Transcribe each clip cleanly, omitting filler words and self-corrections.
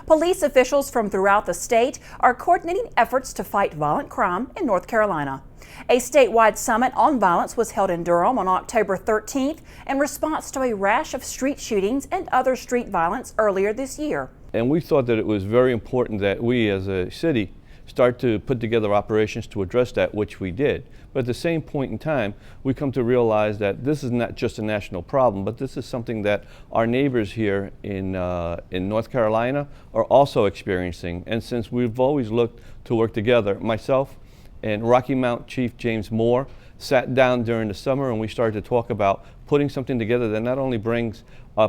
Police officials from throughout the state are coordinating efforts to fight violent crime in North Carolina. A statewide summit on violence was held in Durham on October 13th in response to a rash of street shootings and other street violence earlier this year. And we thought that it was very important that we as a city start to put together operations to address that, which we did. But at the same point in time, we come to realize that this is not just a national problem, but this is something that our neighbors here in North Carolina are also experiencing. And since we've always looked to work together, myself and Rocky Mount Chief James Moore sat down during the summer and we started to talk about putting something together that not only brings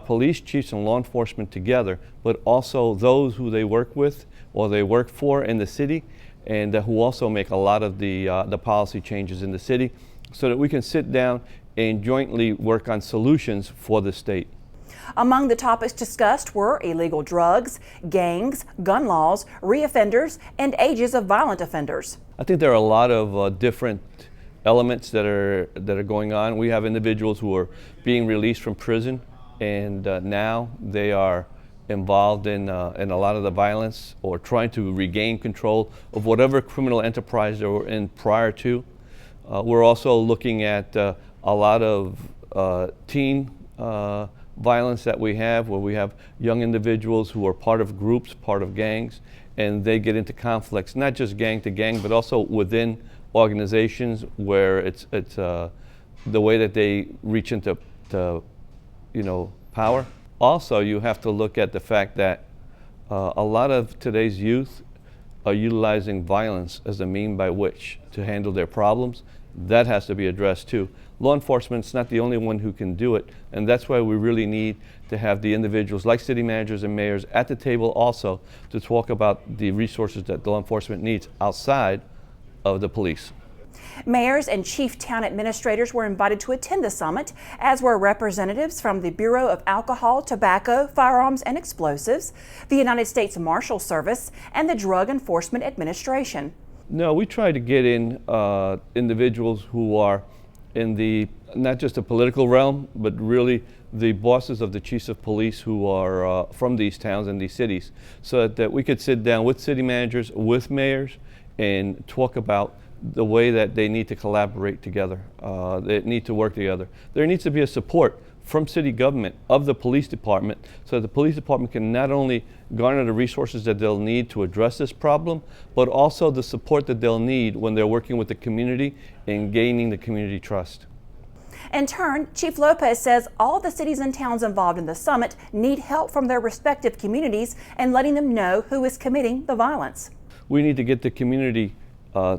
police chiefs and law enforcement together, but also those who they work with or they work for in the city, and who also make a lot of the policy changes in the city, so that we can sit down and jointly work on solutions for the state. Among the topics discussed were illegal drugs, gangs, gun laws, reoffenders, and ages of violent offenders. I think there are a lot of different elements that are going on. We have individuals who are being released from prison, and now they are involved in a lot of the violence or trying to regain control of whatever criminal enterprise they were in prior to. We're also looking at a lot of teen violence that we have, where we have young individuals who are part of groups, part of gangs, and they get into conflicts, not just gang to gang, but also within organizations where it's the way that they reach into power. Also, you have to look at the fact that a lot of today's youth are utilizing violence as a mean by which to handle their problems. That has to be addressed too. Law enforcement's not the only one who can do it, and that's why we really need to have the individuals like city managers and mayors at the table also to talk about the resources that law enforcement needs outside of the police. Mayors and chief town administrators were invited to attend the summit, as were representatives from the Bureau of Alcohol, Tobacco, Firearms, and Explosives, the United States Marshal Service, and the Drug Enforcement Administration. No, we try to get in individuals who are in the, not just the political realm, but really the bosses of the chiefs of police who are from these towns and these cities, so that we could sit down with city managers, with mayors, and talk about the way that they need to collaborate together, they need to work together. There needs to be a support from city government of the police department, so that the police department can not only garner the resources that they'll need to address this problem, but also the support that they'll need when they're working with the community and gaining the community trust. In turn, Chief Lopez says all the cities and towns involved in the summit need help from their respective communities and letting them know who is committing the violence. We need to get the community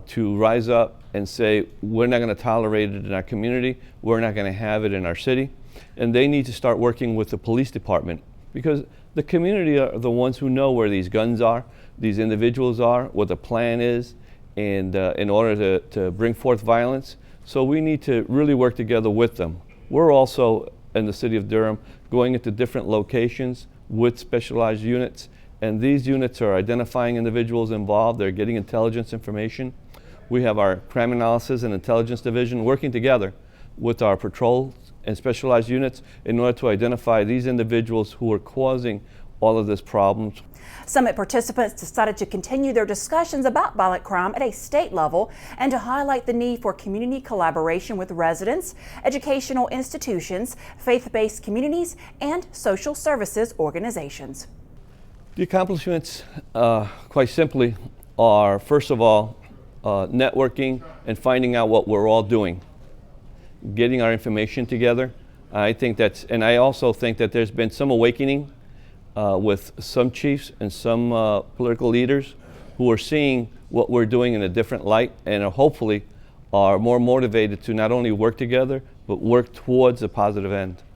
to rise up and say, we're not going to tolerate it in our community, we're not going to have it in our city. And they need to start working with the police department, because the community are the ones who know where these guns are, these individuals are, what the plan is, and in order to bring forth violence. So we need to really work together with them. We're also, in the city of Durham, going into different locations with specialized units, and these units are identifying individuals involved. They're getting intelligence information. We have our crime analysis and intelligence division working together with our patrols and specialized units in order to identify these individuals who are causing all of this problems. Summit participants decided to continue their discussions about violent crime at a state level and to highlight the need for community collaboration with residents, educational institutions, faith-based communities, and social services organizations. The accomplishments, quite simply, are first of all networking and finding out what we're all doing, getting our information together. I think that's, and I also think that there's been some awakening with some chiefs and some political leaders who are seeing what we're doing in a different light and hopefully are more motivated to not only work together, but work towards a positive end.